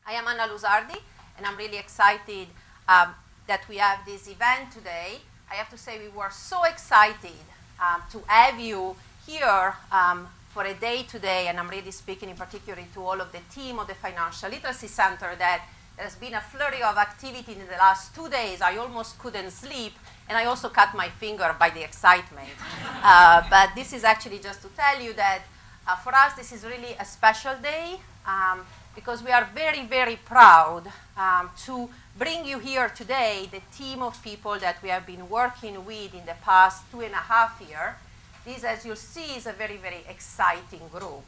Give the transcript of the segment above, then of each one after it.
I am Anna Lusardi, and I'm really excited that we have this event today. I have to say we were so excited to have you here for a day today, and I'm really speaking in particular to all of the team of the Financial Literacy Center that there's been a flurry of activity in the last 2 days. I almost couldn't sleep, and I also cut my finger by the excitement. But this is actually just to tell you that for us this is really a special day because we are very, very proud to bring you here today the team of people that we have been working with in the past 2.5 years. This, as you'll see, is a very, very exciting group.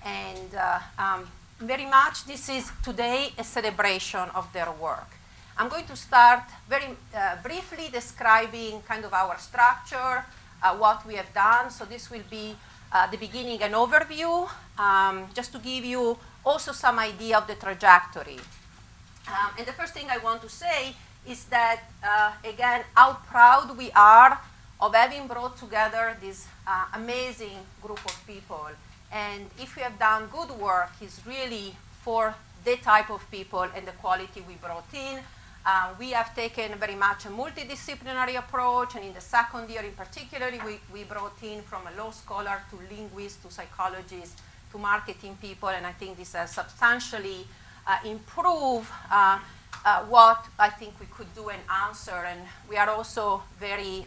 And very much this is today a celebration of their work. I'm going to start very briefly describing kind of our structure, what we have done. So this will be the beginning, an overview, just to give you also some idea of the trajectory. And the first thing I want to say is that, again, how proud we are of having brought together this amazing group of people. And if we have done good work, it's really for the type of people and the quality we brought in. We have taken very much a multidisciplinary approach, and in the second year in particular, we brought in from a law scholar to linguist to psychologist to marketing people, and I think this has substantially improved what I think we could do and answer. And we are also very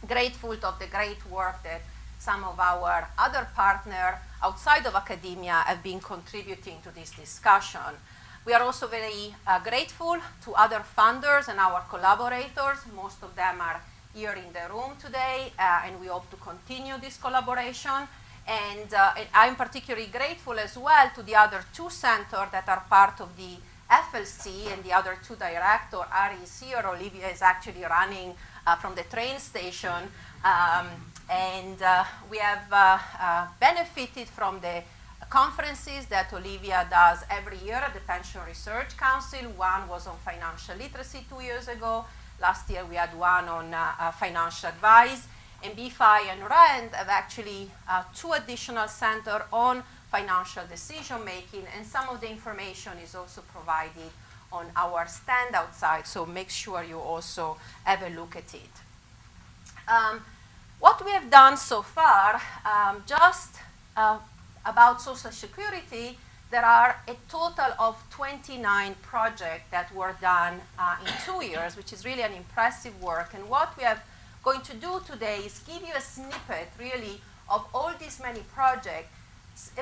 grateful of the great work that some of our other partners outside of academia have been contributing to this discussion. We are also very grateful to other funders and our collaborators. Most of them are here in the room today, and we hope to continue this collaboration. And I'm particularly grateful as well to the other two centers that are part of the FLC, and the other two directors. Ari is here, Olivia is actually running from the train station. And we have benefited from the conferences that Olivia does every year at the Pension Research Council. One was on financial literacy 2 years ago. Last year we had one on financial advice. And BFI and RAND have actually 2 additional centers on financial decision making, and some of the information is also provided on our stand outside, so make sure you also have a look at it. What we have done so far, just about Social Security, there are a total of 29 projects that were done in 2 years, which is really an impressive work. And what we are going to do today is give you a snippet, really, of all these many projects.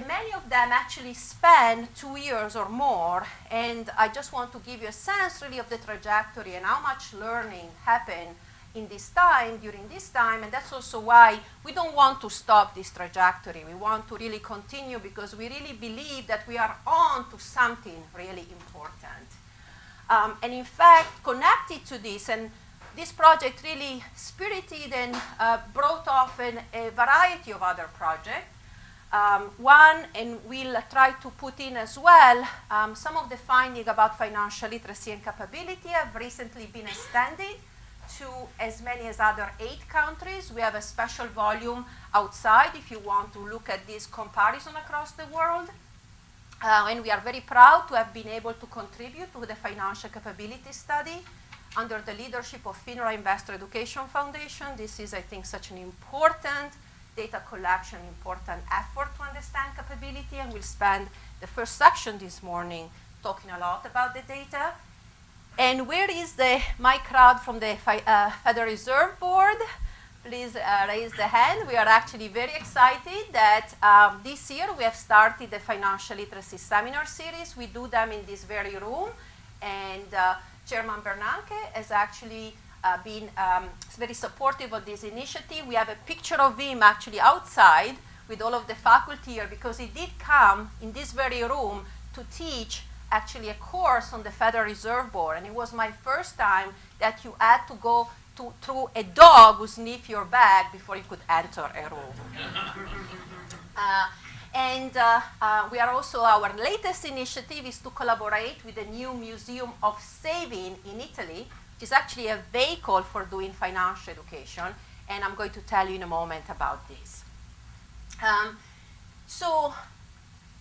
Many of them actually span 2 years or more, and I just want to give you a sense, really, of the trajectory and how much learning happened in this time, during this time, and that's also why we don't want to stop this trajectory. We want to really continue because we really believe that we are on to something really important. And in fact, connected to this, and this project really spirited and brought often a variety of other projects. One, and we'll try to put in as well, some of the findings about financial literacy and capability have recently been extended to as many as other 8 countries. We have a special volume outside if you want to look at this comparison across the world. And we are very proud to have been able to contribute to the financial capability study under the leadership of FINRA Investor Education Foundation. This is, I think, such an important data collection, important effort to understand capability, and we'll spend the first section this morning talking a lot about the data. And where is my crowd from the Federal Reserve Board? Please raise the hand. We are actually very excited that this year we have started the Financial Literacy Seminar Series. We do them in this very room, and Chairman Bernanke has actually been very supportive of this initiative. We have a picture of him actually outside with all of the faculty here because he did come in this very room to teach actually a course on the Federal Reserve Board, and it was my first time that you had to go through a dog who sniffed your bag before you could enter a room. And we are also, our latest initiative is to collaborate with the new Museum of Saving in Italy, which is actually a vehicle for doing financial education, and I'm going to tell you in a moment about this. So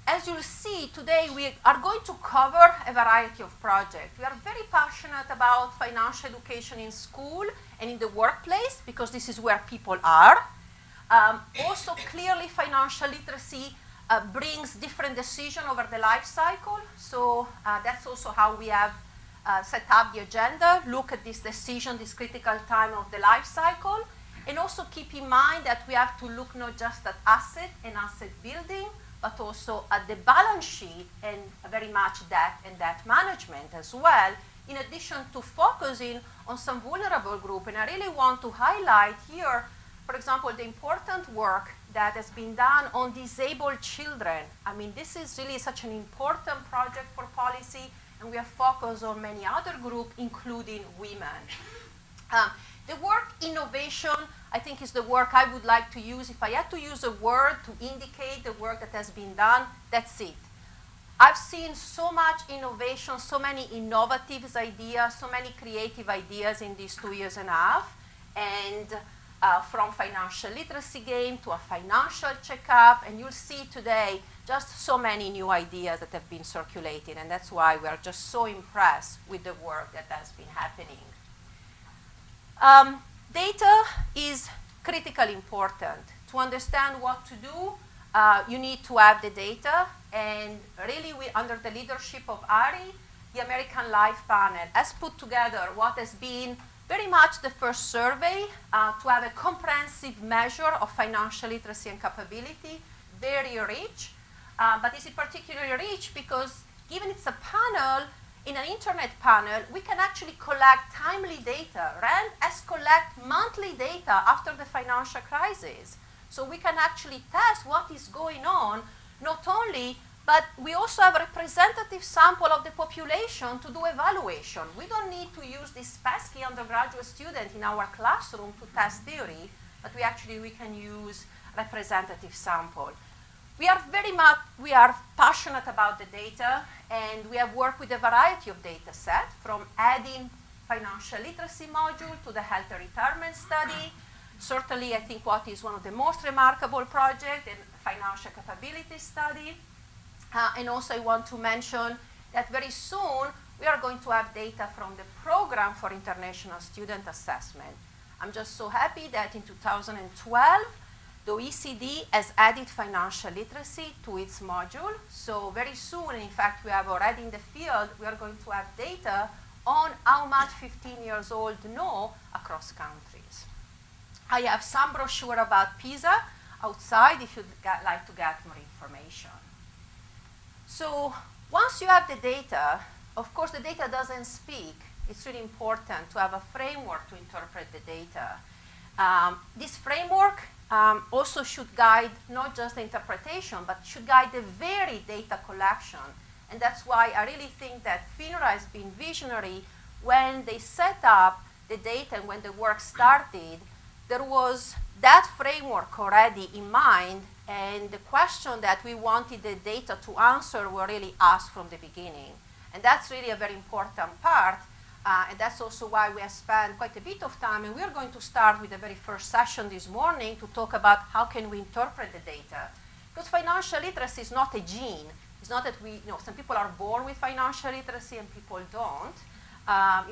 as you'll see, today we are going to cover a variety of projects. We are very passionate about financial education in school and in the workplace because this is where people are. Also, clearly, financial literacy brings different decisions over the life cycle. So that's also how we have set up the agenda, look at this decision, this critical time of the life cycle, and also keep in mind that we have to look not just at asset and asset building, but also at the balance sheet and very much debt and debt management as well, in addition to focusing on some vulnerable group. And I really want to highlight here, for example, the important work that has been done on disabled children. I mean, this is really such an important project for policy, and we are focused on many other groups, including women. The work innovation, I think, is the work I would like to use. If I had to use a word to indicate the work that has been done, that's it. I've seen so much innovation, so many innovative ideas, so many creative ideas in these 2.5 years. And from financial literacy game to a financial checkup, and you'll see today just so many new ideas that have been circulated, and that's why we are just so impressed with the work that has been happening. Data is critically important. To understand what to do, you need to have the data, and really under the leadership of Ari, the American Life Panel has put together what has been very much the first survey to have a comprehensive measure of financial literacy and capability, very rich. But it's particularly rich because given it's a panel, in an internet panel, we can actually collect timely data. RAND has collected monthly data after the financial crisis. So we can actually test what is going on, not only, but we also have a representative sample of the population to do evaluation. We don't need to use this pesky undergraduate student in our classroom to test theory, but we can use representative sample. We are passionate about the data, and we have worked with a variety of data sets, from adding financial literacy module to the health and retirement study. Certainly, I think what is one of the most remarkable projects, in financial capability study. And also I want to mention that very soon we are going to have data from the program for international student assessment. I'm just so happy that in 2012, the OECD has added financial literacy to its module. So very soon, in fact, we have already in the field, we are going to have data on how much 15 years old know across countries. I have some brochure about PISA outside if you'd like to get more information. So once you have the data, of course the data doesn't speak. It's really important to have a framework to interpret the data. This framework also should guide not just the interpretation, but should guide the very data collection. And that's why I really think that FINRA has been visionary. When they set up the data and when the work started, there was that framework already in mind, and the question that we wanted the data to answer were really asked from the beginning. And that's really a very important part. And that's also why we have spent quite a bit of time, and we are going to start with the very first session this morning to talk about how can we interpret the data. Because financial literacy is not a gene. It's not that some people are born with financial literacy and people don't.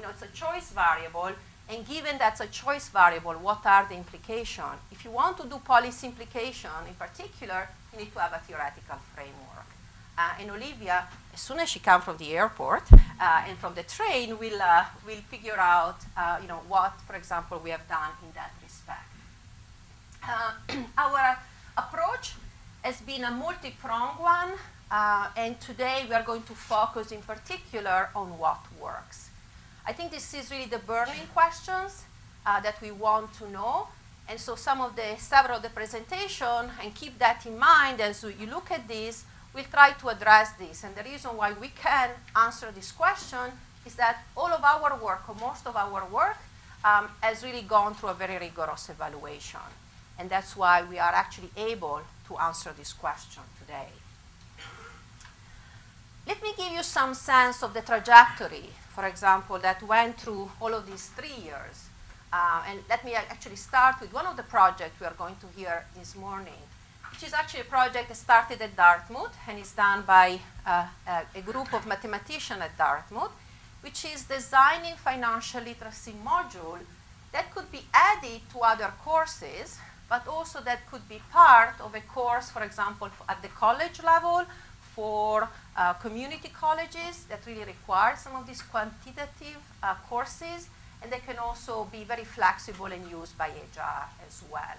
It's a choice variable, and given that's a choice variable, what are the implications? If you want to do policy implication in particular, you need to have a theoretical framework. And Olivia, as soon as she comes from the airport and from the train, will figure out what, for example, we have done in that respect. Our approach has been a multi-pronged one, and today we are going to focus in particular on what works. I think this is really the burning questions that we want to know, and so several of the presentation, and keep that in mind as you look at this. We'll try to address this, and the reason why we can answer this question is that all of our work, or most of our work, has really gone through a very rigorous evaluation, and that's why we are actually able to answer this question today. Let me give you some sense of the trajectory, for example, that went through all of these 3 years. And let me actually start with one of the projects we are going to hear this morning. which is actually a project that started at Dartmouth and is done by a group of mathematicians at Dartmouth, which is designing financial literacy module that could be added to other courses, but also that could be part of a course, for example, at the college level for community colleges that really require some of these quantitative courses, and they can also be very flexible and used by HR as well.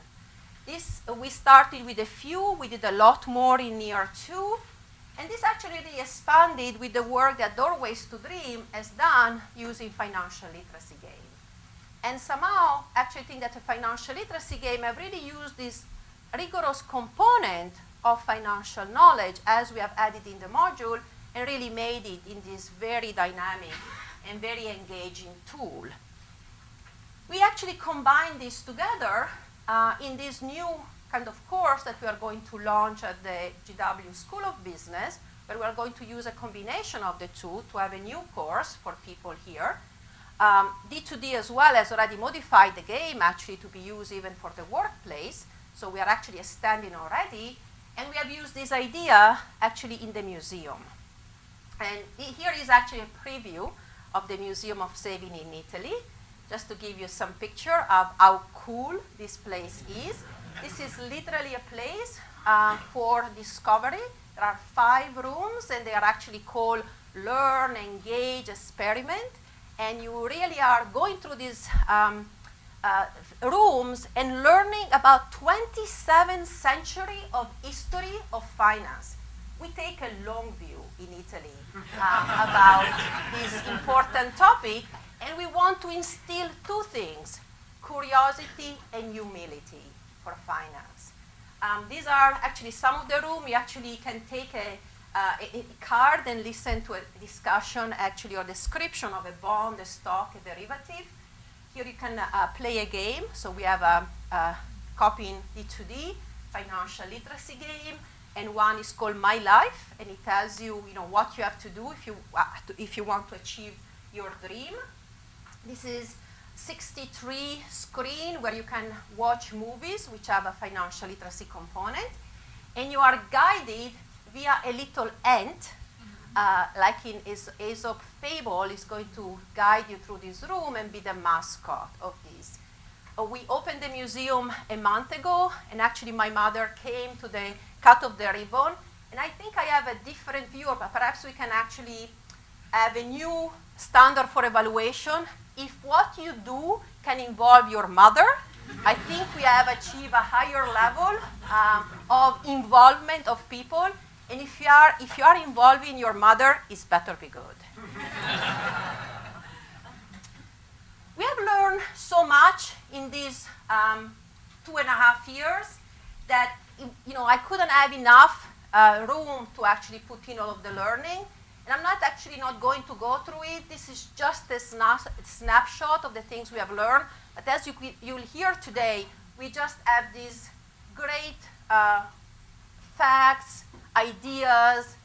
This, we started with a few, we did a lot more in year 2, and this actually really expanded with the work that Doorways to Dream has done using financial literacy game. And somehow, actually think that a financial literacy game have really used this rigorous component of financial knowledge as we have added in the module and really made it in this very dynamic and very engaging tool. We actually combine this together in this new kind of course that we are going to launch at the GW School of Business, where we are going to use a combination of the two to have a new course for people here. D2D as well has already modified the game actually to be used even for the workplace, so we are actually extending already, and we have used this idea actually in the museum. And here is actually a preview of the Museum of Saving in Italy, just to give you some picture of how cool this place is. This is literally a place for discovery. There are 5 rooms, and they are actually called Learn, Engage, Experiment. And you really are going through these rooms and learning about 27th century of history of finance. We take a long view in Italy about this important topic, and we want to instill 2 things, curiosity and humility for finance. These are actually some of the rooms. You actually can take a card and listen to a discussion actually or description of a bond, a stock, a derivative. Here you can play a game. So we have a copy in D2D, financial literacy game, and one is called My Life, and it tells you, what you have to do if you want to achieve your dream. This is 63 screen where you can watch movies which have a financial literacy component, and you are guided via a little ant, like in Aesop fable, is going to guide you through this room and be the mascot of this. We opened the museum a month ago, and actually my mother came to the cut of the ribbon, and I think I have a different view, but perhaps we can actually have a new standard for evaluation. If what you do can involve your mother, I think we have achieved a higher level of involvement of people. And if you are involving your mother, it's better be good. We have learned so much in these 2.5 years that I couldn't have enough room to actually put in all of the learning. And I'm not going to go through it. This is just a snapshot of the things we have learned. But as you'll hear today, we just have these great facts, ideas,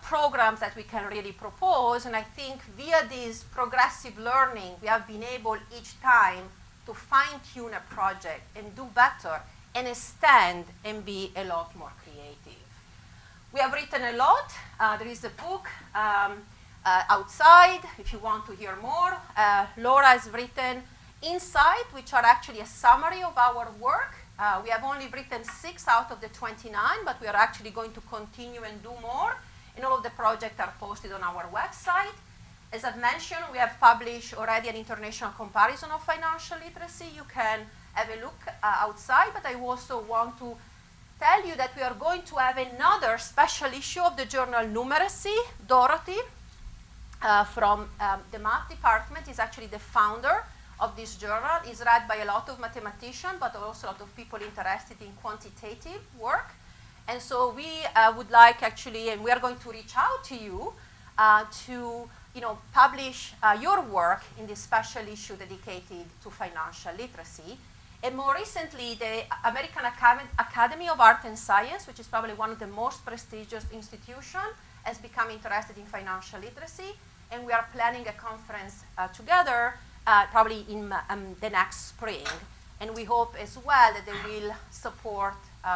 programs that we can really propose. And I think via this progressive learning, we have been able each time to fine-tune a project and do better and extend and be a lot more creative. We have written a lot. There is a book outside if you want to hear more. Laura has written Insight, which are actually a summary of our work. We have only written 6 out of the 29, but we are actually going to continue and do more. And all of the projects are posted on our website. As I've mentioned, we have published already an international comparison of financial literacy. You can have a look outside, but I also want to tell you that we are going to have another special issue of the journal Numeracy. Dorothy from the math department is actually the founder of this journal. It's read by a lot of mathematicians, but also a lot of people interested in quantitative work. And so we would like actually, and we are going to reach out to you to publish your work in this special issue dedicated to financial literacy. And more recently, the American Academy of Art and Science, which is probably one of the most prestigious institutions, has become interested in financial literacy. And we are planning a conference together probably in the next spring. And we hope as well that they will support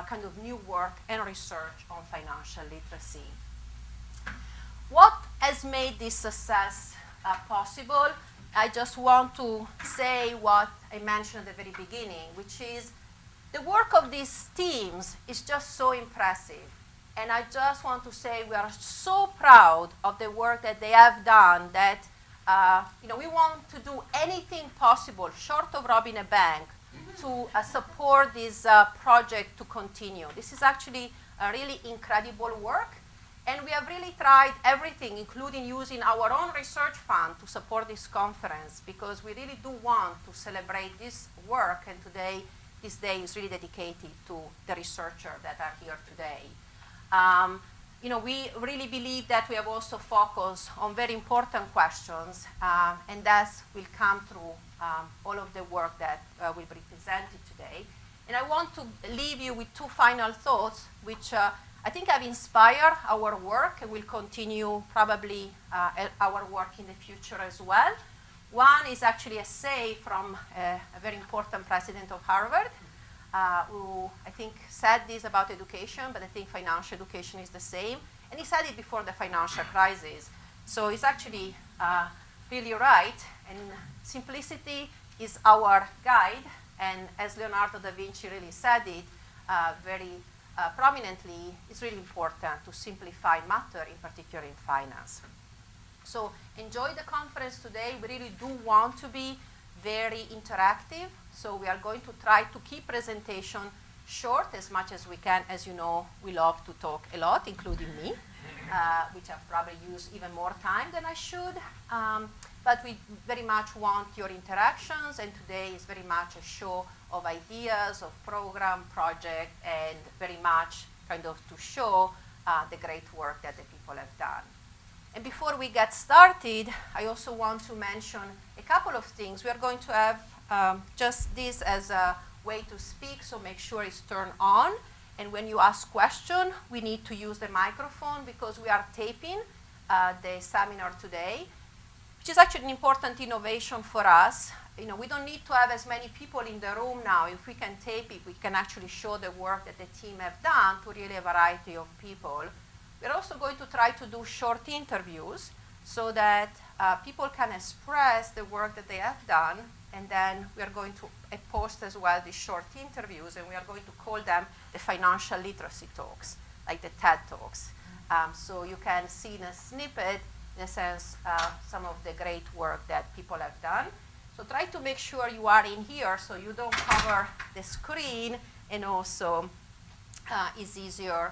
kind of new work and research on financial literacy. What has made this success possible? I just want to say what I mentioned at the very beginning, which is the work of these teams is just so impressive. And I just want to say we are so proud of the work that they have done that we want to do anything possible short of robbing a bank to support this project to continue. This is actually a really incredible work. And we have really tried everything, including using our own research fund to support this conference, because we really do want to celebrate this work. And today, this day is really dedicated to the researchers that are here today. We really believe that we have also focused on very important questions, and that will come through all of the work that will be presented today. And I want to leave you with two final thoughts, which I think have inspired our work and will continue probably our work in the future as well. One is actually a say from a very important president of Harvard, who I think said this about education, but I think financial education is the same. And he said it before the financial crisis. So he's actually really right. And simplicity is our guide. And as Leonardo da Vinci really said it very prominently, it's really important to simplify matter, in particular in finance. So enjoy the conference today. We really do want to be very interactive. So we are going to try to keep presentation short as much as we can. As you know, we love to talk a lot, including me, which I've probably used even more time than I should. But we very much want your interactions, and today is very much a show of ideas, of program, project, and very much kind of to show the great work that the people have done. And before we get started, I also want to mention a couple of things. We are going to have just this as a way to speak, so make sure it's turned on. And when you ask questions, we need to use the microphone because we are taping the seminar today, which is actually an important innovation for us. We don't need to have as many people in the room now. If we can tape it, we can actually show the work that the team have done to really a variety of people. We're also going to try to do short interviews so that people can express the work that they have done, and then we are going to post as well these short interviews, and we are going to call them the financial literacy talks, like the TED Talks. So you can see in a snippet, in a sense, some of the great work that people have done. So try to make sure you are in here so you don't cover the screen, and also it's easier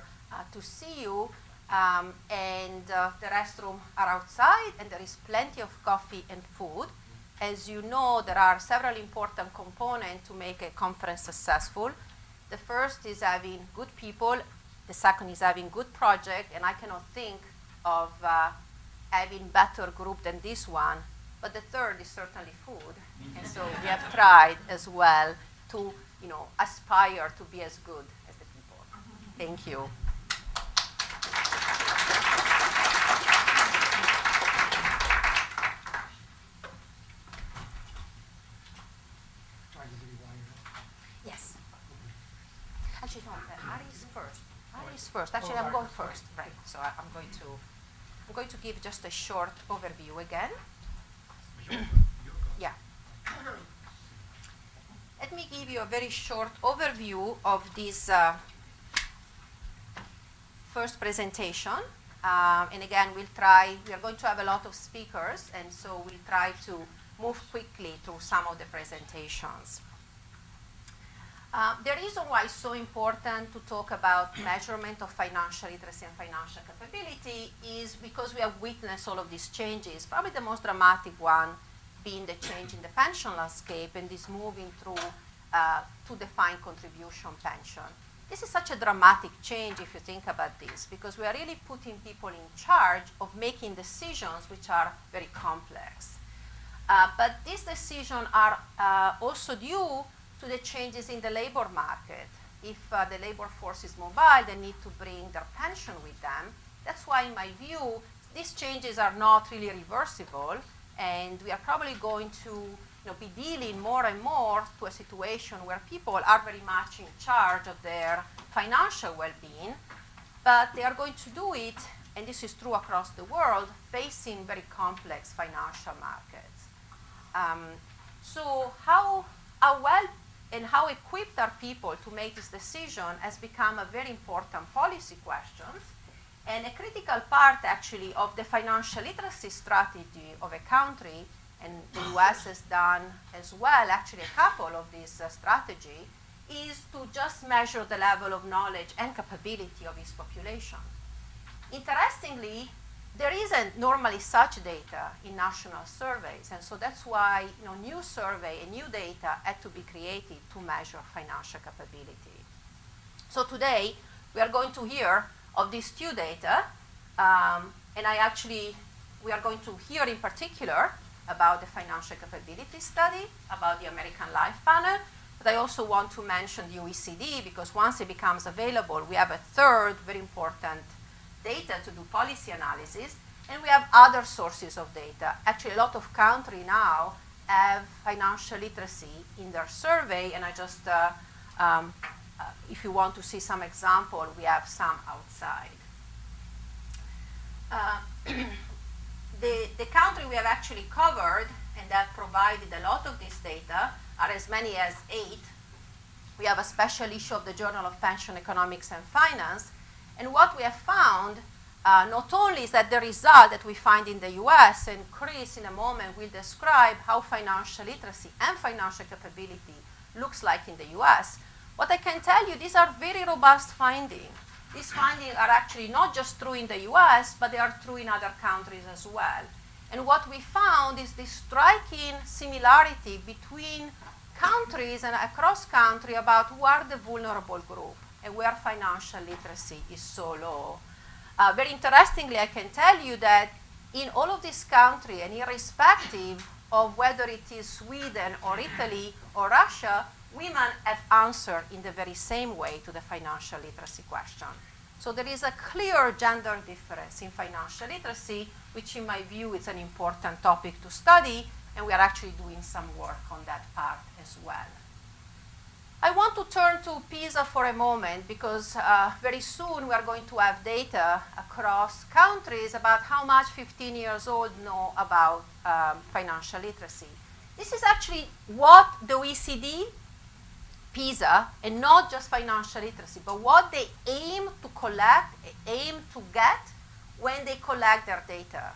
to see you. And the restrooms are outside, and there is plenty of coffee and food. As you know, there are several important components to make a conference successful. The first is having good people. The second is having good project, and I cannot think of having better group than this one. But the third is certainly food. And so we have tried as well to, aspire to be as good as the people. Thank you. Yes. Actually, no, Ari's first. Ari's first. Actually, I'm going first. Right. So I'm going to give just a short overview again. Yeah. Let me give you a very short overview of this first presentation. And again, we are going to have a lot of speakers, and so we'll try to move quickly through some of the presentations. The reason why it's so important to talk about measurement of financial literacy and financial capability is because we have witnessed all of these changes. Probably the most dramatic one being the change in the pension landscape and this moving through to defined contribution pension. This is such a dramatic change if you think about this, because we are really putting people in charge of making decisions which are very complex. But these decisions are also due to the changes in the labor market. If the labor force is mobile, they need to bring their pension with them. That's why, in my view, these changes are not really reversible, and we are probably going to be dealing more and more to a situation where people are very much in charge of their financial well-being, but they are going to do it, and this is true across the world, facing very complex financial markets. So how well and how equipped are people to make this decision has become a very important policy question, and a critical part actually of the financial literacy strategy of a country, and the US has done as well actually a couple of these strategies, is to just measure the level of knowledge and capability of its population. Interestingly, there isn't normally such data in national surveys, and so that's why new survey and new data had to be created to measure financial capability. So today we are going to hear of these two data, and we are going to hear in particular about the financial capability study, about the American Life Panel, but I also want to mention the OECD, because once it becomes available, we have a third very important data to do policy analysis, and we have other sources of data. Actually, a lot of countries now have financial literacy in their survey, and I just, if you want to see some example, we have some outside. The country we have actually covered and that provided a lot of this data are as many as 8. We have a special issue of the Journal of Pension Economics and Finance, and what we have found not only is that the result that we find in the US, and Chris in a moment will describe how financial literacy and financial capability looks like in the US, what I can tell you, these are very robust findings. These findings are actually not just true in the US, but they are true in other countries as well. And what we found is this striking similarity between countries and across country about who are the vulnerable group and where financial literacy is so low. Very interestingly, I can tell you that in all of these countries, and irrespective of whether it is Sweden or Italy or Russia, women have answered in the very same way to the financial literacy question. So there is a clear gender difference in financial literacy, which in my view is an important topic to study, and we are actually doing some work on that part as well. I want to turn to PISA for a moment, because very soon we are going to have data across countries about how much 15 years old know about financial literacy. This is actually what the OECD, PISA, and not just financial literacy, but what they aim to collect, aim to get when they collect their data.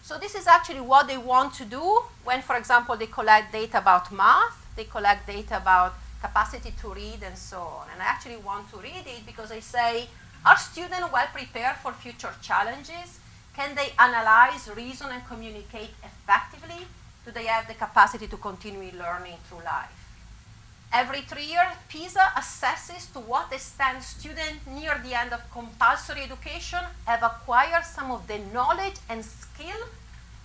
So this is actually what they want to do when, for example, they collect data about math, they collect data about capacity to read, and so on. And I actually want to read it because I say, are students well prepared for future challenges? Can they analyze, reason, and communicate effectively? Do they have the capacity to continue learning through life? Every 3 years, PISA assesses to what extent students near the end of compulsory education have acquired some of the knowledge and skill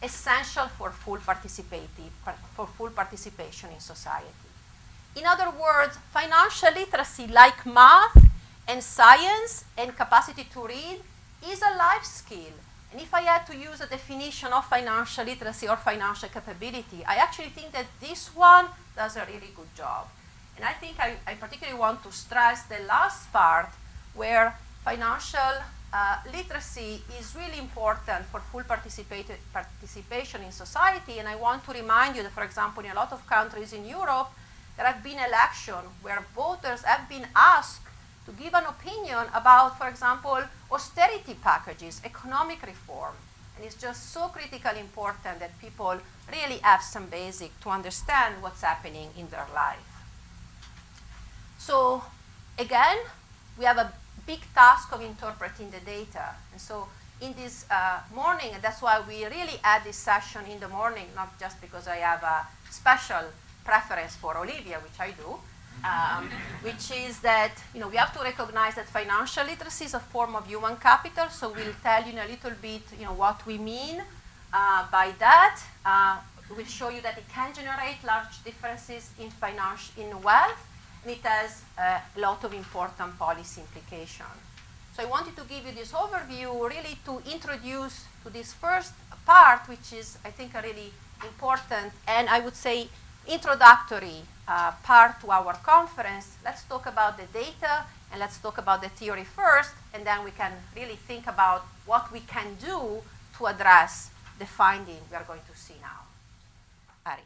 essential for full participation in society. In other words, financial literacy, like math and science and capacity to read, is a life skill. And if I had to use a definition of financial literacy or financial capability, I actually think that this one does a really good job. And I think I particularly want to stress the last part, where financial literacy is really important for full participation in society. And I want to remind you that, for example, in a lot of countries in Europe, there have been elections where voters have been asked to give an opinion about, for example, austerity packages, economic reform. And it's just so critically important that people really have some basic to understand what's happening in their life. So again, we have a big task of interpreting the data. And so in this morning, and that's why we really had this session in the morning, not just because I have a special preference for Olivia, which I do, which is that we have to recognize that financial literacy is a form of human capital. So we'll tell you in a little bit what we mean by that. We'll show you that it can generate large differences in wealth, and it has a lot of important policy implications. So I wanted to give you this overview really to introduce to this first part, which is, I think, a really important and I would say introductory part to our conference, let's talk about the data and let's talk about the theory first, and then we can really think about what we can do to address the finding we are going to see now. Ari.